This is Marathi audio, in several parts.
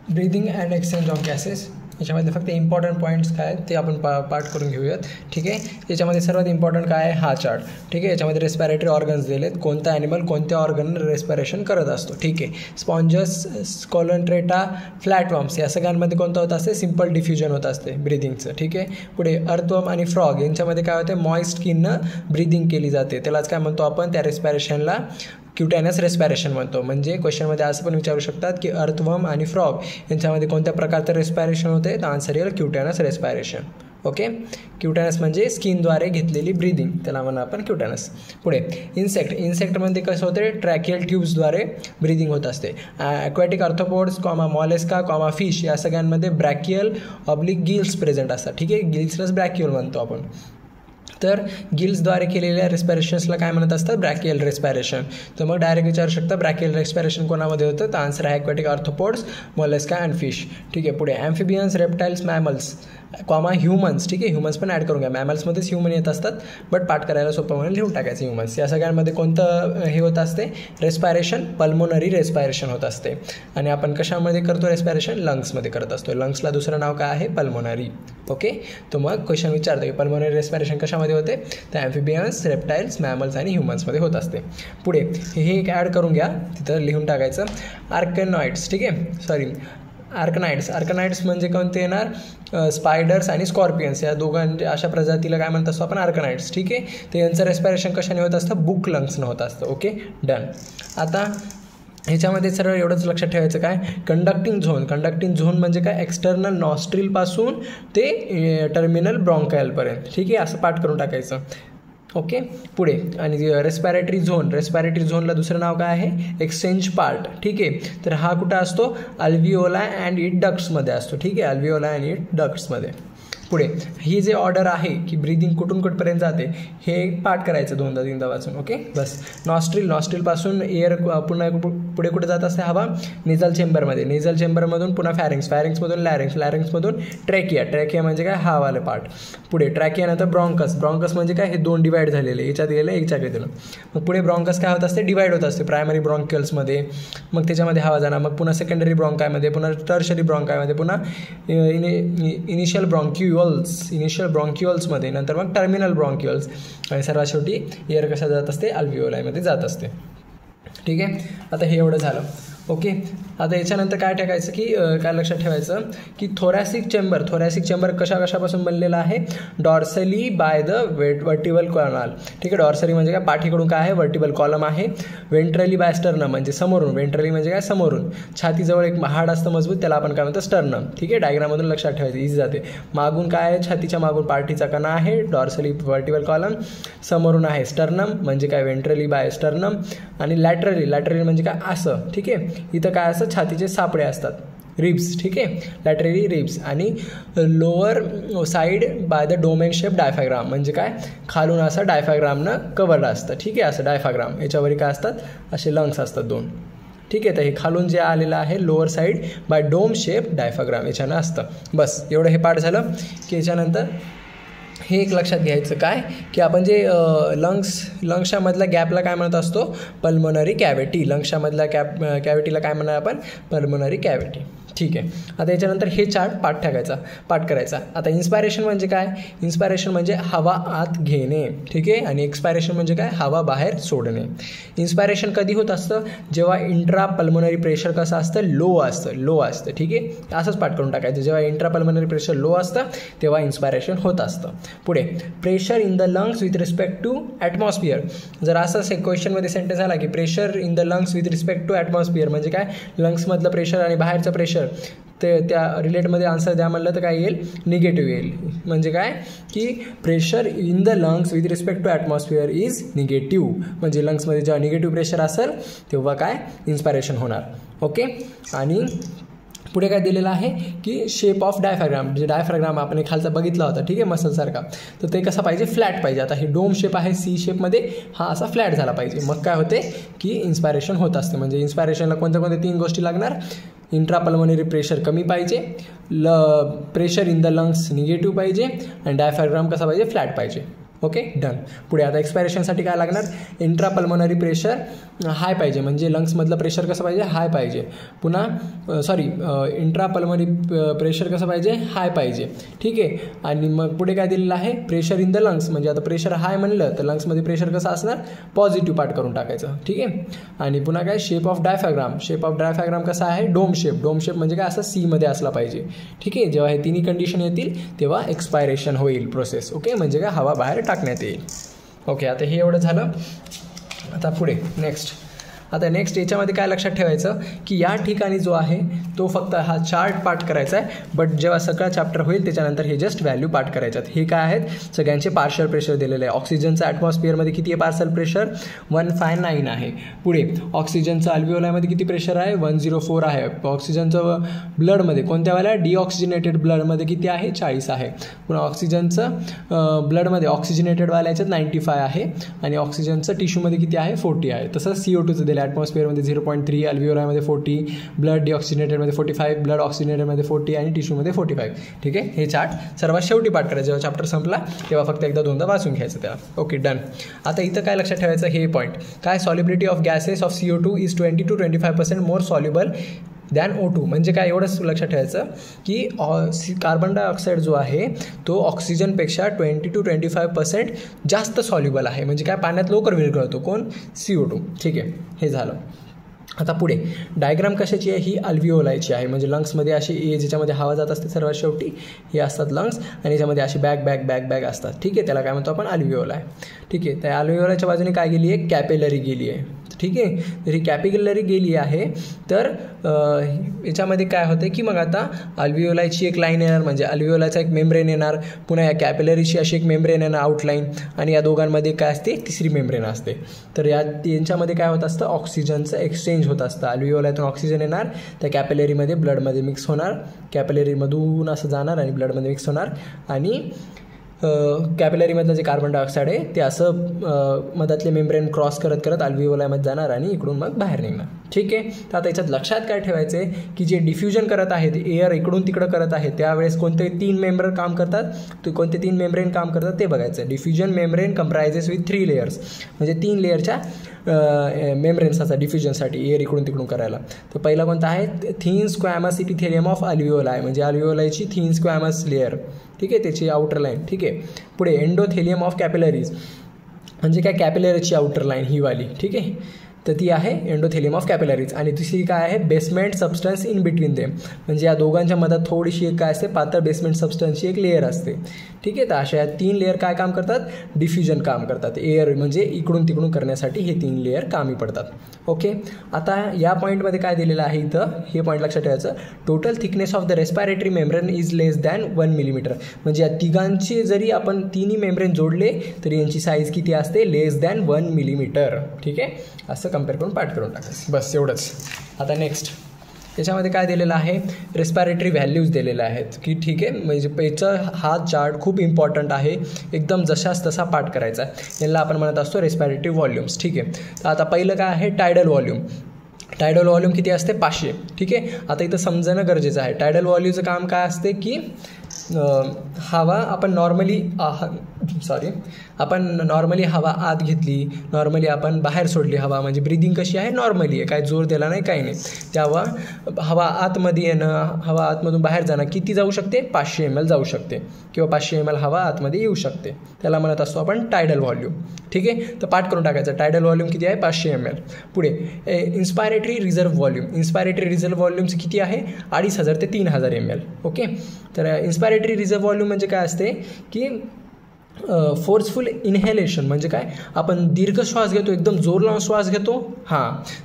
Breathing and exchange of gases. याच्यामध्ये फक्त इम्पॉर्टंट पॉईंट्स काय आहेत ते आपण पाठ करून घेऊयात. ठीक आहे. याच्यामध्ये सर्वात इम्पॉर्टंट काय आहे, हा चार्ट. ठीक आहे. याच्यामध्ये रेस्पिरेटरी ऑर्गन्स दिलेत, कोणता ॲनिमल कोणत्या ऑर्गन रेस्पिरेशन करत असतो. ठीक आहे. स्पॉन्जस, स्कॉलन्ट्रेटा, फ्लॅटवॉर्म्स या सगळ्यांमध्ये कोणतं होत असते, सिम्पल डिफ्युजन होत असते ब्रिदिंगचं. ठीक आहे. पुढे अर्थवर्म आणि फ्रॉग यांच्यामध्ये काय होते, मॉइस्ट स्किननं ब्रिदिंग केली जाते. त्यालाच काय म्हणतो आपण, त्या रेस्पिरेशनला क्युटॅनस रेस्पिरेशन म्हणतो. म्हणजे क्वेश्चनमध्ये असं पण विचारू शकतात की अर्थवर्म आणि फ्रॉग यांच्यामध्ये कोणत्या प्रकारचं रेस्पिरेशन होते, तर आन्सर येईल क्युटॅनस रेस्पिरेशन. ओके. क्युटॅनस म्हणजे स्किनद्वारे घेतलेली ब्रीदिंग, त्याला म्हणा आपण क्युटॅनस. पुढे इन्सेक्टमध्ये कसं होते, ट्रॅकियल ट्यूब्सद्वारे ब्रीदिंग होत असते. ॲक्वॅटिक आर्थ्रोपोड्स, मॉलेस्का, फिश या सगळ्यांमध्ये ब्रॅकियल ऑब्लिक गिल्स प्रेझेंट असतात. ठीक आहे. गिल्सलाच ब्रॅकियल म्हणतो आपण. तर गिल्सद्वारे केलेल्या रेस्पिरेशन्सला काय म्हणत असतं, ब्रॅकियल रेस्पिरेशन. तर मग डायरेक्ट विचारू शकता ब्रॅकियल रेस्पिरेशन कोणामध्ये होतं, तर आन्सर आहे ॲक्वॅटिक आर्थ्रोपोड्स, मॉलेस्का अँड फिश. ठीक आहे. पुढे ॲम्फिबियन्स, रेप्टाइल्स, मॅमल्स, ह्युमन्स. ठीक आहे. ह्युमन्स पण ॲड करून घ्या, मॅमल्समध्येच ह्युमन येत असतात, बट पाठ करायला सोपं म्हणून लिहून टाकायचं ह्युमन्स. या सगळ्यांमध्ये कोणतं हे होत असते, रेस्पिरेशन, पल्मोनरी रेस्पिरेशन होत असते. आणि आपण कशामध्ये करतो रेस्पिरेशन, लंग्समध्ये करत असतो. लंग्सला दुसरं नाव काय आहे, पल्मोनरी. ओके. तर मग क्वेश्चन विचारतो की पल्मोनरी रेस्पिरेशन कशामध्ये होते, तर ॲम्फिबियन्स, रेप्टाइल्स, मॅमल्स आणि ह्युमन्समध्ये होत असते. पुढे हे एक ॲड करून घ्या, तिथं लिहून टाकायचं आर्कनॉइड्स. ठीक आहे. आर्कनाइड्स म्हणजे कोणते येणार, स्पायडर्स आणि स्कॉर्पियन्स या दोघांच्या अशा प्रजातीला काय म्हणत असतो आपण, आर्कनाइड्स. ठीक आहे. तर यांचं रेस्पिरेशन कशाने होत असतं, बुक लंग्सनं होत असतं. ओके. डन. आता ह्याच्यामध्ये सरळ एवढंच लक्षात ठेवायचं काय, कंडक्टिंग झोन म्हणजे काय, एक्सटर्नल नॉस्ट्रिलपासून ते टर्मिनल ब्रॉन्कायलपर्यंत. ठीक आहे. असं पाठ करून टाकायचं. ओके. पुढे आणि रेस्पिरेटरी झोनला दुसरं नाव काय आहे, एक्सचेंज पार्ट. ठीक आहे. तर हा कुठं असतो, अल्व्हिओला अँड इट डक्ट्समध्ये असतो. ठीक आहे. अल्व्हिओला अँड इट डक्ट्समध्ये. पुढे ही जे ऑर्डर आहे की ब्रीदिंग कुठून कुठपर्यंत जाते हे पाठ करायचं 2दा-3दा वाचून. ओके. बस. नॉस्ट्रिलपासून एअर पुन्हा पुढे कुठे जात असते, हवा नेझल चेंबरमधून पुन्हा फॅरिंग्समधून लॅरिंग्समधून ट्रॅकिया म्हणजे काय, हा वाले पार्ट. पुढे ट्रॅकियानंतर ब्रॉन्कस म्हणजे काय, हे दोन डिवाईड झालेले, याच्यात गेलं याच्यात गेलं. मग पुढे ब्रॉन्कस काय होत असते, डिवाईड होत असते प्रायमरी ब्रॉन्कियल्समध्ये, मग त्याच्यामध्ये हवा जाणार, मग पुन्हा सेकंडरी ब्रॉन्कायमध्ये, पुन्हा टर्शरी ब्रॉन्कायमध्ये, पुन्हा इनिशियल ब्रॉन्क्युअल्समध्ये, नंतर मग टर्मिनल ब्रॉन्क्युअल्स आणि सर्वात शेवटी एअर कशा जात असते, अल्व्हिओलामध्ये जात असते. ठीक आहे. आता हे एवढं झालं. ओके. आता याच्यानंतर काय टाकायचं की काय लक्षात ठेवायचं की थोरॅसिक चेंबर कशापासून बनलेला आहे, dorsally by the vertebral column. ठीक आहे. डॉर्सली म्हणजे काय, पाठीकडून काय आहे, वर्टिबल कॉलम आहे. वेंट्रली बाय स्टर्नम म्हणजे समोरून, वेंट्रली म्हणजे काय, समोरून. छातीजवळ एक हाड असतं मजबूत, त्याला आपण काय म्हणतो, स्टर्नम. ठीक आहे. डायग्राममधून लक्षात ठेवायचं, इझी जाते. मागून काय आहे, छातीच्या मागून पाठीचा कणा आहे, डॉर्सली वर्टिबल कॉलम. समोरून आहे स्टर्नम म्हणजे काय, वेंट्रली बाय स्टर्नम. आणि लॅटरली म्हणजे काय, असं. ठीक आहे. इथं काय असं, छातीचे सापळे असतात, रिब्स. ठीक आहे. Laterally ribs. आणि lower side by the domain shape diaphragm म्हणजे काय, खालून असं डायफ्राग्रामनं कव्हर्ड असतं. ठीक आहे. असं डायफ्राग्राम, याच्यावरही काय असतात, असे लंग्स असतात 2. ठीक आहे. तर हे खालून जे आलेलं आहे lower side by dome shape diaphragm याच्यानं असतं. बस एवढं हे पाठ झालं की याच्यानंतर हे एक लक्षात घ्यायचं काय की आपण जे लंग्सच्यामधल्या गॅपला काय म्हणत असतो, पल्मोनरी कॅव्हिटी. लंग्सच्यामधल्या कॅव्हिटीला काय म्हणणार आपण, पल्मोनरी कॅव्हिटी. ठीक आहे. आता याच्यानंतर हे चार्ट पाठ करायचा. आता इन्स्पायरेशन म्हणजे काय, इन्स्पायरेशन म्हणजे हवा आत घेणे. ठीक आहे. आणि एक्सपायरेशन म्हणजे काय, हवा बाहेर सोडणे. इन्स्पायरेशन कधी होत असतं, जेव्हा इंट्रा पल्मोनरी प्रेशर कसं असतं, लो असतं. ठीक आहे. असंच पाठ करून टाकायचं, जेव्हा इंट्रा पल्मोनरी प्रेशर लो असतं तेव्हा इन्स्पायरेशन होत असतं. पुढे pressure in the lungs with respect to atmosphere. जर असंच एक क्वेश्चनमध्ये सेंटेन्स झाला की pressure in the lungs with respect to atmosphere म्हणजे काय, लंग्समधलं प्रेशर आणि बाहेरचं प्रेशर, ते त्या रिलेटमध्ये आन्सर द्या म्हणलं तर काय येईल, निगेटिव्ह येईल. म्हणजे काय की pressure in the lungs with respect to atmosphere is negative. म्हणजे लंग्समध्ये जेव्हा निगेटिव्ह प्रेशर असेल तेव्हा काय, इन्स्पायरेशन होणार. ओके. आणि पुढे काय दिलेलं आहे की शेप ऑफ डायफ्राग्राम. जे डायफ्राग्राम आपण खालचा बघितला होता, ठीक आहे, मसलसारखा, तर ते कसा पाहिजे, फ्लॅट पाहिजे. आता हे डोम शेप आहे सी शेपमध्ये, हा असा फ्लॅट झाला पाहिजे. मग काय होते की इन्स्पायरेशन होत असते. म्हणजे इन्स्पायरेशनला कोणत्या 3 गोष्टी लागणार, इंट्रापल्मोनरी प्रेशर कमी पाहिजे, pressure in the lungs negative पाहिजे आणि डायफ्राग्राम कसा पाहिजे, फ्लॅट पाहिजे. Okay done. पुढे आता एक्सपायरेशनसाठी काय लागणार, इंट्रापल्मोनरी प्रेशर हाय पाहिजे, म्हणजे लंग्समधलं प्रेशर कसं पाहिजे, हाय पाहिजे. पुन्हा इंट्रापल्मोनरी प्रेशर कसं पाहिजे, हाय पाहिजे. ठीक आहे. आणि मग पुढे काय दिलेलं आहे, प्रेशर इन द लंग्स, म्हणजे आता प्रेशर हाय म्हणलं तर लंग्समध्ये प्रेशर कसं असणार, पॉझिटिव्ह पार्ट करून टाकायचं. ठीक आहे. आणि पुन्हा काय, शेप ऑफ डायफ्रॅग्राम. शेप ऑफ डायफ्रॅग्राम कसा आहे, डोम शेप. डोम शेप म्हणजे काय, असं सीमध्ये असला पाहिजे. ठीक आहे. जेव्हा हे तिन्ही कंडिशन येतील तेव्हा एक्सपायरेशन होईल प्रोसेस. ओके, म्हणजे काय, हवा बाहेर टाकण्यात येईल. ओके, आता हे एवढं झालं. आता पुढे नेक्स्ट याच्यामध्ये काय लक्षात ठेवायचं की या ठिकाणी जो आहे तो फक्त हा चार्ट पाठ करायचा आहे, बट जेव्हा सगळा चॅप्टर होईल त्याच्यानंतर हे जस्ट व्हॅल्यू पाठ करायच्यात. हे काय आहेत, सगळ्यांचे पार्शल प्रेशर दिलेले आहे. ऑक्सिजनचं ॲटमॉस्फिअरमध्ये किती आहे पार्शल प्रेशर, 159 आहे. पुढे ऑक्सिजनचं अल्व्हिओलामध्ये किती प्रेशर आहे, 104 आहे. ऑक्सिजनचं ब्लडमध्ये कोणत्या वेळेला, डिऑक्सिजनेटेड ब्लडमध्ये किती आहे, 40 आहे. पुन्हा ऑक्सिजनचं ब्लडमध्ये ऑक्सिजनेटेड वाल्याच्यात 95 आहे आणि ऑक्सिजनचं टिश्यूमध्ये किती आहे, 40 आहे. तसंच CO2चं दिलं ॲटमॉस्फिअरमध्ये 0.3, अल्व्हिओलामध्ये 40, ब्लड डिऑक्सिजनेटेडमध्ये 45, ब्लड ऑक्सिजनेटेडमध्ये 40 आणि टिश्यूमध्ये 45. ठीक आहे. हे चार्ट सर्वात शेवटी पाठ करायचं, जेव्हा चॅप्टर संपला तेव्हा फक्त एकदा दोनदा वाचून घ्यायचं त्याला. Okay done. आता इथं काय लक्षात ठेवायचं, हे पॉईंट काय, solubility of gases of CO2 is 20 to 25% more soluble than O2. म्हणजे काय, एवढंच लक्षात ठेवायचं की कार्बन डायऑक्साईड जो आहे तो ऑक्सिजनपेक्षा 20 to 25% जास्त सॉल्युबल आहे. म्हणजे काय, पाण्यात लवकर विरघळतो. कोण, CO2. ठीक आहे, हे झालं. आता पुढे डायग्राम कशाची आहे, ही अल्व्हिओलायची आहे. म्हणजे लंग्समध्ये अशी ज्याच्यामध्ये हवा जात असते सर्वात शेवटी हे असतात लंग्स, आणि याच्यामध्ये अशी बॅग असतात. ठीक आहे, त्याला काय म्हणतो आपण, अल्व्हिओलाय. ठीक आहे. त्या अल्व्हिओलाच्या बाजूने काय गेली आहे, कॅपिलरी गेली आहे. ठीक आहे. तर ही कॅपिलरी गेली आहे. तर याच्यामध्ये काय होते की मग आता अल्व्हिओलायची एक लाईन येणार, म्हणजे अल्व्हिओलाचा एक मेम्ब्रेन येणार, पुन्हा या कॅपिलरीची अशी एक मेम्ब्रेन येणार आउटलाईन, आणि या दोघांमध्ये काय असते, तिसरी मेम्ब्रेन असते. तर यांच्यामध्ये काय होत असतं, ऑक्सिजनचं एक्सचेंज होत असतं. अल्व्हिओलातून ऑक्सिजन येणार, त्या कॅपिलरीमध्ये ब्लडमध्ये मिक्स होणार, कॅपिलरीमधून असं जाणार आणि ब्लडमध्ये मिक्स होणार, आणि कॅपिलरीमधलं जे कार्बन डायऑक्साईड आहे ते असं मधातले मेम्ब्रेन क्रॉस करत अल्व्हिओलामध्ये जाणार आणि इकडून मग बाहेर निघणार. ठीक आहे. तर आता याच्यात लक्षात काय ठेवायचं आहे की जे डिफ्युजन करत आहेत, एअर इकडून तिकडं करत आहे, त्यावेळेस कोणते 3 मेंब्रेन काम करतात, कोणते 3 मेम्ब्रेन काम करतात ते बघायचं. डिफ्युजन मेम्ब्रेन कंप्रायझेस विथ 3 लेयर्स, म्हणजे 3 लेयरच्या मेम्ब्रेन्स असतात डिफ्युजनसाठी एअर इकडून तिकडून करायला. तर पहिला कोणता आहे, थिन स्क्वॅमस इपिथेलियम ऑफ अल्व्हिओलाय, म्हणजे अल्व्हिओलायची थिन स्क्वॅमस लेअर. ठीक आहे, त्याची आउटर लाईन. ठीक आहे. पुढे एंडोथेलियम ऑफ कॅपिलरीज, म्हणजे काय, कॅपिलरीची आउटर लाईन ही वाली. ठीक आहे. तर ती आहे एंडोथेलियम ऑफ कॅपिलरीज. आणि दुसरी काय आहे, basement substance in between them, म्हणजे या दोघांच्या मधात थोडीशी एक काय असते, पातळ बेसमेंट सबस्टन्सची एक लेअर असते. ठीक आहे. तर अशा या 3 लेअर काय काम करतात, डिफ्युजन काम करतात. एअर म्हणजे इकडून तिकडून करण्यासाठी हे 3 लेअर कामी पडतात. ओके. आता या पॉईंटमध्ये काय दिलेलं आहे इथं, हे पॉईंट लक्षात ठेवायचं, total thickness of the respiratory membrane is less than 1 millimetre. म्हणजे या तिघांचे जरी आपण 3 मेम्ब्रेन जोडले तरी यांची साईज किती असते, लेस दॅन 1 मिलीमीटर. ठीक आहे. असं कम्पेअर करून पाठ करून टाकायचं, बस एवढंच. आता नेक्स्ट याच्यामध्ये काय दिलेलं आहे, रेस्पायरेटरी व्हॅल्यूज दिलेल्या आहेत की ठीक आहे. म्हणजे याचा हा चार्ट खूप इम्पॉर्टंट आहे, एकदम जशाच तसा पाठ करायचा आहे. याला आपण म्हणत असतो रेस्पायरेटरी व्हॉल्यूम्स. ठीक आहे. तर आता पहिलं काय आहे, टायडल व्हॉल्यूम. टायडल व्हॉल्यूम किती असते, 500. ठीक आहे. आता इथं समजणं गरजेचं आहे. टायडल व्हॉल्यूमचं काम काय असते की हवा आपण नॉर्मली हवा आत घेतली, नॉर्मली आपण बाहेर सोडली हवा, म्हणजे ब्रिदिंग कशी आहे, नॉर्मली आहे, काय जोर दिला नाही, काही नाही. तेव्हा हवा आतमध्ये येणं, हवा आतमधून बाहेर जाणं किती जाऊ शकते, 500 ml जाऊ शकते, किंवा 500 ml हवा आतमध्ये येऊ शकते. त्याला म्हणत असतो आपण टायडल व्हॉल्यूम. ठीक आहे. तर पाठ करून टाकायचं, टायडल व्हॉल्यूम किती आहे, 500 ml. पुढे इन्स्पायरेटरी रिझर्व्ह व्हॉल्यूम. इन्स्पायरेटरी रिझर्व्ह व्हॉल्यूमचं किती आहे, 2500 ते 3000 ml. ओके. तर इन्स्पायरेटरी रिझर्व्ह व्हॉल्यूम म्हणजे काय असते की फोर्सफुल इनहेलेशन, म्हणजे काय, आपण दीर्घ श्वास घेतो, एकदम जोर लावून श्वास घेतो.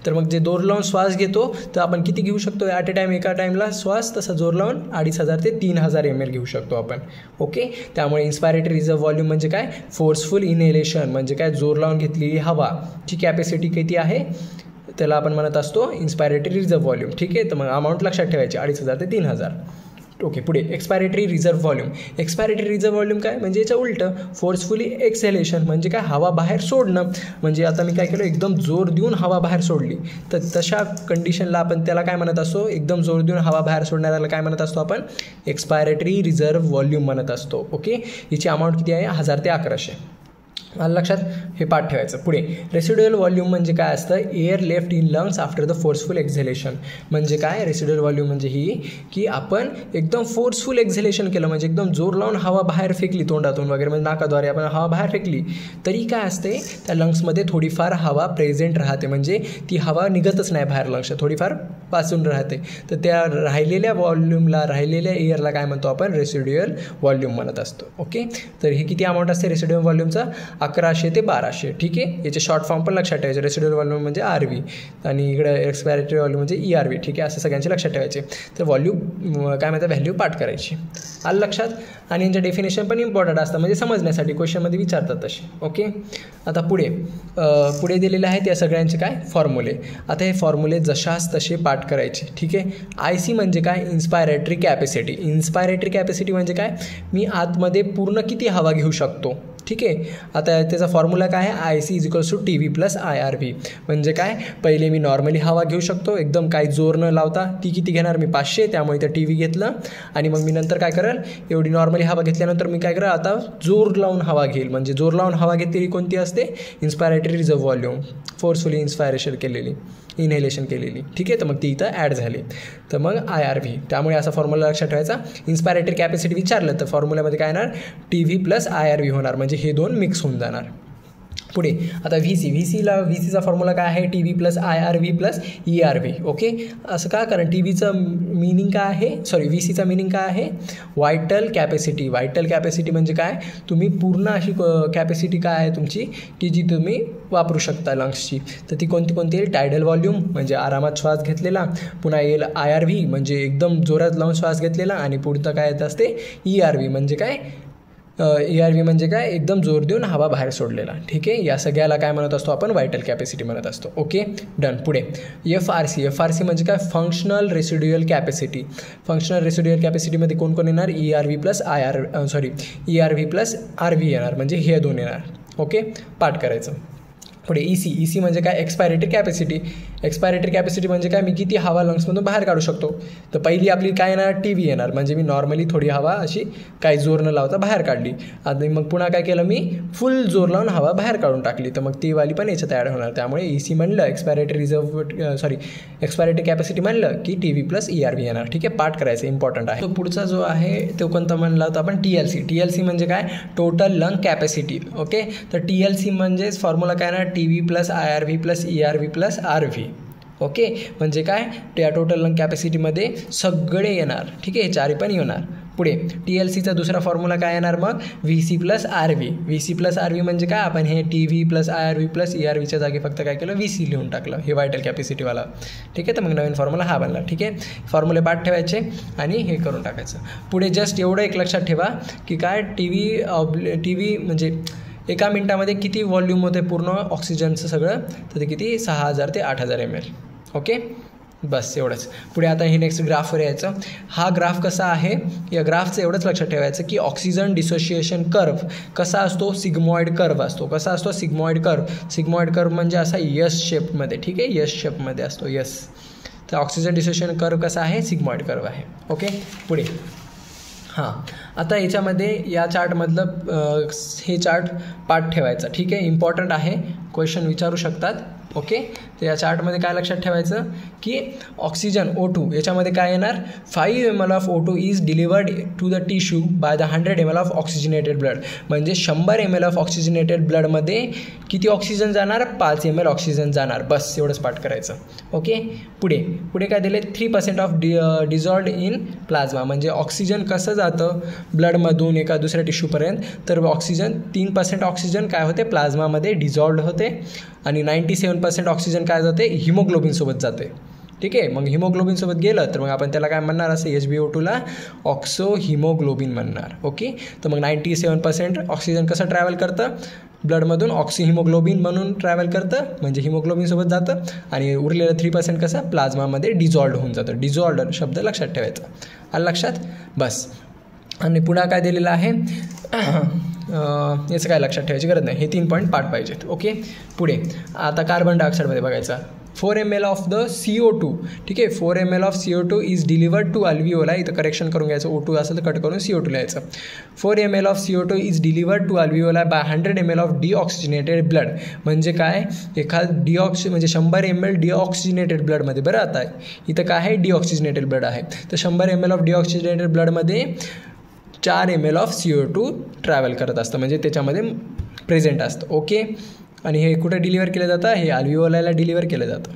तर मग जे जोर लावून श्वास घेतो तर आपण किती घेऊ शकतो ॲट अ टाईम, एका टाईमला श्वास, तसा जोर लावून 2500 ते 3000 ml घेऊ शकतो आपण. ओके. त्यामुळे इन्स्पायरेटरी रिझर्व्ह व्हॉल्यूम म्हणजे काय, फोर्सफुल इनहेलेशन, म्हणजे काय, जोर लावून घेतलेली हवाची कॅपॅसिटी किती आहे, त्याला आपण म्हणत असतो इन्स्पायरेटरी रिझर्व्ह व्हॉल्यूम. ठीक आहे. तर मग अमाऊंट लक्षात ठेवायची, 2500 ते 3000. ओके. पुढे expiratory reserve volume. Expiratory reserve volume काय, म्हणजे याच्या उलटं फोर्सफुली एक्सेलेशन, म्हणजे काय, हवा बाहेर सोडणं. म्हणजे आता मी काय केलं, एकदम जोर देऊन हवा बाहेर सोडली, तर तशा कंडिशनला आपण त्याला काय म्हणत असतो, एकदम जोर देऊन हवा बाहेर सोडणाऱ्याला काय म्हणत असतो आपण, एक्सपायरेटरी रिझर्व्ह व्हॉल्यूम म्हणत असतो. ओके. हिची अमाऊंट किती आहे, 1000 ते 1100. लक्षात हे पाठ ठेवायचं. पुढे रेसिड्युअल व्हॉल्यूम म्हणजे काय असतं, air left in lungs after the forceful exhalation. म्हणजे काय रेसिड्युअल व्हॉल्यूम म्हणजे ही की आपण एकदम फोर्सफुल एक्झलेशन केलं, म्हणजे एकदम जोर लावून हवा बाहेर फेकली तोंडातून वगैरे, म्हणजे नाकाद्वारे आपण हवा बाहेर फेकली तरी काय असते त्या लंग्समध्ये थोडीफार हवा प्रेझेंट राहते, म्हणजे ती हवा निघतच नाही बाहेर लंग्स, थोडीफार पासून राहते. तर त्या राहिलेल्या व्हॉल्यूमला, राहिलेल्या एअरला काय म्हणतो आपण, रेसिड्युअल व्हॉल्यूम म्हणत असतो. ओके, तर हे किती अमाऊंट असते रेसिड्युअल व्हॉल्यूमचा, 1100 ते 1200. ठीक आहे, याचे शॉर्ट फॉर्म पण लक्षात ठेवायचे. रेसिड्युअल व्हॉल्यूम म्हणजे RV आणि इकडे एक्सपायरेटरी व्हॉल्यूम म्हणजे ERV. ठीक आहे, असं सगळ्यांचे लक्षात ठेवायचे. तर व्हॉल्यूम काय म्हणतात, व्हॅल्यू पाठ करायची. आलं लक्षात. आणि यांचं डेफिनेशन पण इम्पॉर्टंट असतं, म्हणजे समजण्यासाठी क्वेश्चनमध्ये विचारतात तसे. ओके, आता पुढे दिलेले आहेत या सगळ्यांचे काय फॉर्म्युले. आता हे फॉर्म्युले जशाच तसे पाठ करायचे. ठीक आहे. IC म्हणजे काय, इन्स्पायरेटरी कॅपॅसिटी. इन्स्पायरेटरी कॅपॅसिटी म्हणजे काय, मी आतमध्ये पूर्ण किती हवा घेऊ शकतो. ठीक आहे, आता त्याचा फॉर्म्युला काय आहे, IC = TV + IRV. म्हणजे काय, पहिले मी नॉर्मली हवा घेऊ शकतो, एकदम काही जोर न लावता. ती किती घेणार मी, 500. त्यामुळे त्या TV घेतलं आणि मग मी नंतर काय करेल, एवढी नॉर्मली हवा घेतल्यानंतर मी काय करेल, आता जोर लावून हवा घेईल. म्हणजे जोर लावून हवा घेतलेली कोणती असते, इन्स्पायरेटरी रिझर्व्ह व्हॉल्यूम, फोर्सफुली इन्हेलेशन केलेली. ठीक आहे, तर मग ती इथं ॲड झाली. तर मग IRV. त्यामुळे असा फॉर्म्युला लक्षात ठेवायचा. इन्स्पायरेटरी कॅपॅसिटी विचारलं तर फॉर्म्युल्यामध्ये काय येणार, TV + IRV होणार, म्हणजे हे दोन मिक्स होऊन जाणार. पुढे आता VCचा फॉर्म्युला काय आहे, TV + IRV + ERV. ओके, असं का, कारण TVचं मिनिंग काय आहे, VCचा मिनिंग काय आहे, व्हायटल कॅपॅसिटी. व्हायटल कॅपॅसिटी म्हणजे काय, तुम्ही पूर्ण अशी कॅपॅसिटी काय आहे तुमची की जी तुम्ही वापरू शकता लंग्सची. तर ती कोणती येईल, टायडल व्हॉल्यूम म्हणजे आरामात श्वास घेतलेला, पुन्हा येईल IRV म्हणजे एकदम जोरात लावून श्वास घेतलेला, आणि पुढचं काय येत असते ERV म्हणजे काय, ERV म्हणजे काय, एकदम जोर देऊन हवा बाहेर सोडलेला. ठीक आहे, या सगळ्याला काय म्हणत असतो आपण, व्हायटल कॅपॅसिटी म्हणत असतो. Okay, done. पुढे FRC म्हणजे काय, functional residual capacity. Functional residual कॅपॅसिटीमध्ये कोण येणार, ERV + RV येणार, म्हणजे हे दोन येणार. ओके, पाठ करायचं. पुढे EC म्हणजे काय, एक्सपायरेटरी कॅपॅसिटी. एक्सपायरेटरी कॅपॅसिटी म्हणजे काय, मी किती हवा लंग्समधून बाहेर काढू शकतो. तर पहिली आपली काय येणार, TV येणार, म्हणजे मी नॉर्मली थोडी हवा अशी काही जोर न लावता बाहेर काढली. आणि मग पुन्हा काय केलं, मी फुल जोर लावून हवा बाहेर काढून टाकली, तर मग ती वाली पण याच्यात ॲड होणार. त्यामुळे EC म्हणलं, एक्सपायरेटरी कॅपॅसिटी म्हणलं की TV + ERV येणार. ठीक आहे, पाठ करायचं, इम्पॉर्टंट आहे. तो पुढचा जो आहे तो कोणता म्हणला होता आपण, TLC म्हणजे काय, टोटल लंग कॅपॅसिटी. ओके, तर TLC म्हणजेच फॉर्म्युला काय येणार, TV + IRV + ERV + RV. Okay, म्हणजे काय, त्या टोटल लंग कॅपॅसिटीमध्ये सगळे येणार. ठीक आहे, चारी पण येणार. पुढे TLCचा दुसरा फॉर्म्युला काय येणार मग, VC + RV. VC + RV म्हणजे काय, आपण हे TV + IRV + ERVच्या जागी फक्त काय केलं, VC लिहून टाकलं, हे व्हायटल कॅपॅसिटीवाला. ठीक आहे, तर मग नवीन फॉर्म्युला हा बनला. ठीक आहे, फॉर्म्युले पाठ ठेवायचे आणि हे करून टाकायचं. पुढे जस्ट एवढं एक लक्षात ठेवा की काय, TV म्हणजे एका मिनटामध्ये किती व्हॉल्यूम होते पूर्ण ऑक्सिजनचं सगळं, तर ते किती, 6000 ते 8000 ml. ओके, बस एवढंच. पुढे आता हे नेक्स्ट ग्राफवर यायचं. हा ग्राफ कसा आहे, या ग्राफचं एवढंच लक्षात ठेवायचं की ऑक्सिजन डिसोसिएशन कर्व कसा असतो, सिग्मॉइड कर्व असतो. कसा असतो, सिग्मॉइड कर्व म्हणजे असा यस शेपमध्ये. ठीक आहे, यस शेपमध्ये असतो, यस. तर ऑक्सिजन डिसोसिएशन कर्व कसा आहे, सिग्मॉइड कर्व आहे. ओके, पुढे आता याच्यामध्ये या चार्टमधलं हे चार्ट पाठ ठेवायचा. ठीक आहे, इम्पॉर्टंट आहे, क्वेश्चन विचारू शकतात. ओके, तर या चार्टमध्ये काय लक्षात ठेवायचं की ऑक्सिजन O2 याच्यामध्ये काय येणार, 5 ml of O2 is delivered to the tissue by the 100 ml of oxygenated blood. म्हणजे 100 ml ऑफ ऑक्सिजनेटेड ब्लडमध्ये किती ऑक्सिजन जाणार, 5 ml ऑक्सिजन जाणार. बस एवढंच पाठ करायचं. ओके, पुढे काय दिले, 3% ऑफ डिझॉल्व्ड इन प्लाझ्मा. म्हणजे ऑक्सिजन कसं जातं ब्लडमधून एका दुसऱ्या टिश्यूपर्यंत, तर 3% ऑक्सिजन काय होते, प्लाझ्मामध्ये डिझॉल्व्ड होते, आणि 97% ऑक्सिजन काय जाते, हिमोग्लोबिनसोबत जाते. ठीक आहे, मग हिमोग्लोबिनसोबत गेलं तर मग आपण त्याला काय म्हणणार, असं HbO2ला ऑक्सो हिमोग्लोबिन म्हणणार. ओके, तर मग 97% ऑक्सिजन कसं ट्रॅव्हल करतं ब्लडमधून, ऑक्सी हिमोग्लोबिन म्हणून ट्रॅव्हल करतं, म्हणजे हिमोग्लोबिनसोबत जातं, आणि उरलेलं 3% कसं प्लाझ्मामध्ये डिझॉल्व्ड होऊन जातं. डिझॉल्व्ड शब्द लक्षात ठेवायचा. आलं लक्षात, बस. आणि पुन्हा काय दिलेलं आहे, याचं काय लक्षात ठेवायची गरज नाही, हे 3 पॉईंट पाठ पाहिजेत. ओके, पुढे आता कार्बन डायऑक्साईडमध्ये बघायचा. 4 ml ऑफ द CO2, ठीक आहे. 4 ml of CO2 is delivered to alveola. इथं करेक्शन करून घ्यायचं, O2 असेल तर कट करून CO2 लिहायचं. 4 ml of CO2 is delivered to alveola by 100 ml of deoxygenated blood. म्हणजे काय, म्हणजे 100 ml डिऑक्सिजनेटेड ब्लडमध्ये, बरं. आता इथं काय आहे, डिऑक्सिजनेटेड ब्लड आहे. तर 100 ml ऑफ डिऑक्सिजनेटेड ब्लडमध्ये 4 ml ऑफ CO2 ट्रॅव्हल करत असतं, म्हणजे त्याच्यामध्ये प्रेझेंट असतं. ओके. आणि हे कुठं डिलिव्हर केलं जातं, हे अल्व्हिओलाला डिलिव्हर केलं जातं.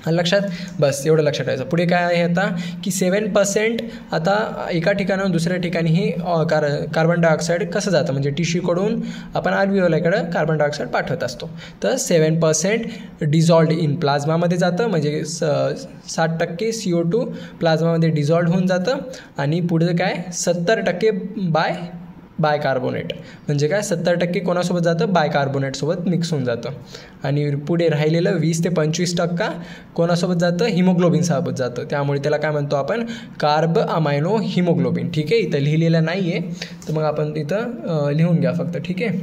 लक्षात, बस एवढं लक्षात ठेवायचं. पुढे काय आहे आता की 7% आता एका ठिकाणाहून दुसऱ्या ठिकाणी हे कार्बन डायऑक्साईड कसं जातं, म्हणजे टिश्यूकडून आपण अल्व्हिओलाकडं कार्बन डायऑक्साईड पाठवत असतो. तर 7% डिझॉल्ड इन प्लाझ्मामध्ये जातं, म्हणजे 60% CO2 प्लाझ्मामध्ये डिझॉल्ड होऊन जातं. आणि पुढे काय 70% बायकार्बोनेट, म्हणजे काय 70% कोणासोबत जातं, बायकार्बोनेटसोबत मिक्स होऊन जातं. आणि पुढे राहिलेलं 20 ते 25% कोणासोबत जातं, हिमोग्लोबिनसोबत जातं. त्यामुळे त्याला काय म्हणतो आपण, कार्ब अमायनो हिमोग्लोबिन. ठीक आहे, इथं लिहिलेलं नाही आहे, तर मग आपण इथं लिहून घ्या फक्त. ठीक आहे,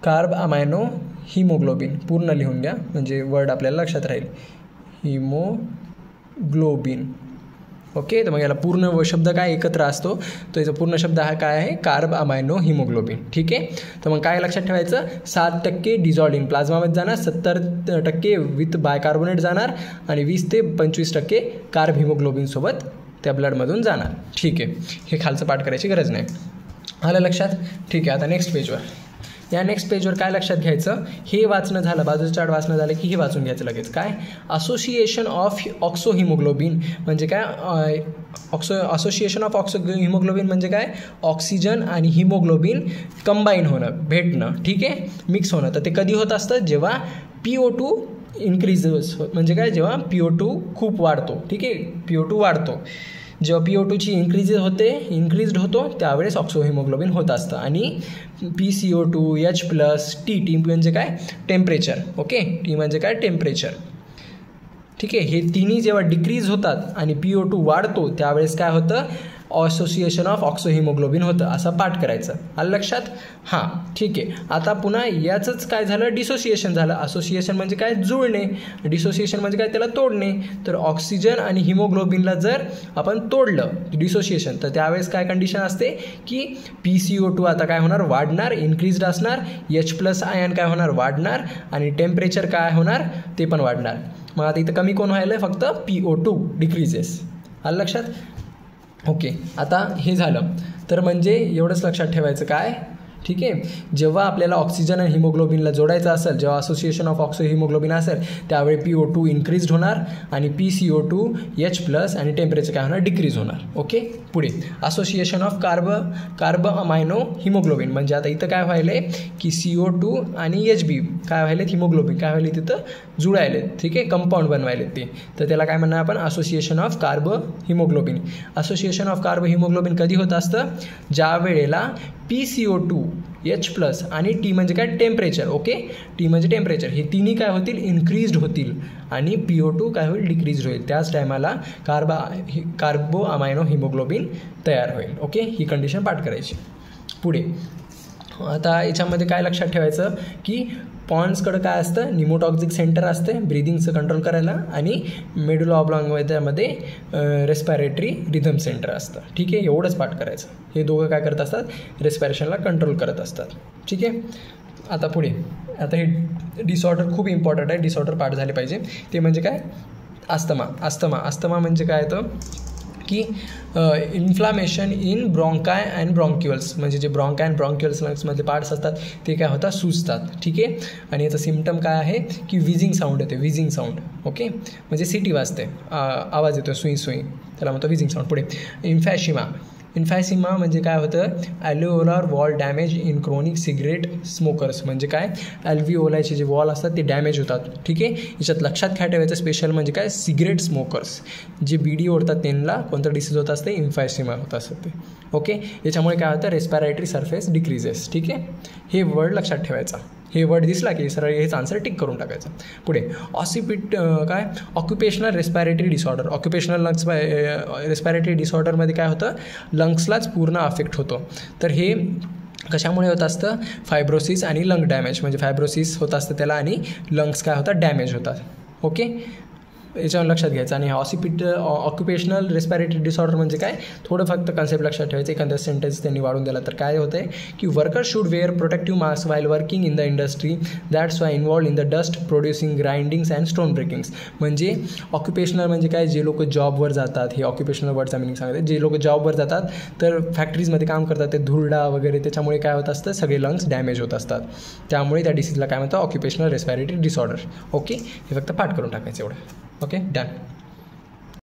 कार्ब अमायनो हिमोग्लोबिन पूर्ण लिहून घ्या, म्हणजे वर्ड आपल्याला लक्षात राहील, हिमोग्लोबिन. ओके. तर मग याला पूर्ण शब्द काय एकत्र असतो, तो याचा पूर्ण शब्द हा काय आहे, कार्ब अमायनो हिमोग्लोबिन. ठीक आहे. तर मग काय लक्षात ठेवायचं, 7% डिझॉल्ड इन प्लाझ्मामध्ये जाणार, 70% विथ बायकार्बोनेट जाणार, आणि 20 ते 25% कार्ब हिमोग्लोबिनसोबत त्या ब्लडमधून जाणार. ठीक आहे, हे खालचं पाठ करायची गरज नाही. आलं लक्षात. ठीक आहे. आता नेक्स्ट पेजवर, या नेक्स्ट पेजवर काय लक्षात घ्यायचं, हे वाचणं झालं, बाजूचं चार्ट वाचणं झालं की हे वाचून घ्यायचं लगेच. काय, असोसिएशन ऑफ ऑक्सो हिमोग्लोबिन म्हणजे काय, असोसिएशन ऑफ ऑक्सो हिमोग्लोबिन म्हणजे काय, ऑक्सिजन आणि हिमोग्लोबिन कंबाईन होणं, भेटणं. ठीक आहे, मिक्स होणं. तर ते कधी होत असतं, जेव्हा PO2 इन्क्रीजेस, म्हणजे काय, जेव्हा PO2 खूप वाढतो. ठीक आहे, PO2 वाढतो, जेव्हा PO2ची इन्क्रीज्ड होतो त्यावेळेस ऑक्सो हिमोग्लोबिन होत असतं. आणि PCO2, H+, टी म्हणजे काय, टेम्परेचर. ओके, टी म्हणजे काय, टेम्परेचर. ठीक आहे, हे तिन्ही जेव्हा डिक्रीज होतात आणि PO2 वाढतो त्यावेळेस काय होतं, असोसिएशन ऑफ ऑक्सो हिमोग्लोबिन होतं, असं पाठ करायचं. आलं लक्षात. हां, ठीक आहे. आता पुन्हा याचंच काय झालं, डिसोसिएशन झालं. असोसिएशन म्हणजे काय, जुळणे, डिसोसिएशन म्हणजे काय, त्याला तोडणे. तर ऑक्सिजन आणि हिमोग्लोबिनला जर आपण तोडलं डिसोसिएशन, तर त्यावेळेस काय कंडिशन असते की PCO2 आता काय होणार, वाढणार, इन्क्रीज्ड असणार. H+ आयन काय होणार, वाढणार. आणि टेम्परेचर काय होणार, ते पण वाढणार. मग आता इथं कमी कोण व्हायला, फक्त PO2 डिक्रीजेस. आलं लक्षात. ओके. आता हे झालं, तर म्हणजे एवढंच लक्षात ठेवायचं काय, ठीक आहे, जेव्हा आपल्याला ऑक्सिजन आणि हिमोग्लोबिनला जोडायचं असेल, जेव्हा असोसिएशन ऑफ ऑक्सो हिमोग्लोबिन असेल, त्यावेळी PO2 इन्क्रीज्ड होणार आणि PCO2, H+ आणि टेम्परेचर काय होणार, डिक्रीज होणार. ओके. पुढे association of carb amino haemoglobin म्हणजे आता इथं काय व्हायलं की CO2 आणि HB काय व्हायलेत, हिमोग्लोबिन काय व्हायले, तिथं जुळायलेत. ठीक आहे, कंपाऊंड बनवायलेत ते. तर त्याला काय म्हणणार आपण, association of carb haemoglobin. Association of carb haemoglobin कधी होत असतं, ज्या वेळेला PCO2, H+ आणि T म्हणजे काय, टेम्परेचर. ओके, T म्हणजे टेम्परेचर, हे तिन्ही काय होतील, इन्क्रीज्ड होतील आणि PO2 काय होईल, डिक्रीज होईल. त्याच टायमाला कार्बो अमायनो हिमोग्लोबिन तयार होईल. ओके, ही कंडिशन पाठ करायची. पुढे आता याच्यामध्ये काय लक्षात ठेवायचं की पॉन्सकडं काय असतं, निमोटॉक्सिक सेंटर असते ब्रीदिंगचं कंट्रोल करायला, आणि मेडुला ऑब्लॉंगमध्ये रेस्पिरेटरी रिदम सेंटर असतं. ठीक आहे, एवढंच पाठ करायचं. हे दोघं काय करत असतात, रेस्पिरेशनला कंट्रोल करत असतात. ठीक आहे. आता पुढे, आता हे डिसऑर्डर खूप इम्पॉर्टंट आहे, डिसऑर्डर पाठ झाले पाहिजे. ते म्हणजे काय, अस्थमा म्हणजे काय येतं की इन्फ्लामेशन इन ब्रॉन्काय अँड ब्रॉन्क्युअल्स, म्हणजे जे ब्रॉन्काय अँड ब्रॉन्क्युअल्स लंग्समधले पार्ट्स असतात ते काय होतात, सुजतात. ठीक आहे. आणि याचा सिम्पटम काय आहे की विजिंग साऊंड येते, विजिंग साऊंड. ओके, म्हणजे सिटी वाजते, आवाज येतो, सुई त्याला म्हणतो विजिंग साऊंड. पुढे इन्फॅसिमा म्हणजे काय होतं, alveolar wall damage in chronic cigarette smokers म्हणजे काय, ॲल्व्हिओलाचे जे वॉल असतात ते डॅमेज होतात. ठीक आहे. याच्यात लक्षात काय ठेवायचं स्पेशल म्हणजे काय, सिगरेट स्मोकर्स जे बीडी ओढतात त्यांना कोणतं डिसीज होत असते, इन्फॅसिमा होत असतं ते. ओके, याच्यामुळे काय होतं, रेस्पिरेटरी सरफेस डिक्रीजेस. ठीक आहे, हे वर्ड लक्षात ठेवायचा. हे वर्ड दिसला की सरळ हेच आन्सर टिक करून टाकायचं. पुढे काय, occupational respiratory disorder. Occupational lungs respiratory डिसऑर्डरमध्ये काय होतं, लंग्सलाच पूर्ण अफेक्ट होतो. तर हे कशामुळे होत असतं, फायब्रोसिस आणि लंग डॅमेज, म्हणजे फायब्रोसिस होत असतं त्याला आणि लंग्स काय होतात, डॅमेज होतात. ओके, याच्यावर लक्षात घ्यायचं. आणि ऑक्युपेशनल रेस्पिरेटरी डिसऑर्डर म्हणजे काय, थोडं फक्त कन्सेप्ट लक्षात ठेवायचं. एखादा सेंटेन्स त्यांनी वाढून दिला तर काय होतं आहे की worker should wear protective mask while working in the industry that's why involved in the dust producing grindings and stone breakings. म्हणजे ऑक्युपेशनल म्हणजे काय, जे लोक जॉबवर जातात, हे ऑक्युपेशनल वर्डचा मिनिंग सांगते. जे लोक जॉबवर जातात तर फॅक्टरीजमध्ये काम करतात, ते धुरडा वगैरे त्याच्यामुळे काय होत असतं, सगळे लंग्स डॅमेज होत असतात. त्यामुळे त्या डिसीजला काय म्हणतात, ऑक्युपेशनल रेस्पिरेटरी डिसऑर्डर. ओके, हे फक्त पाठ करून टाकायचं एवढं. Okay, done.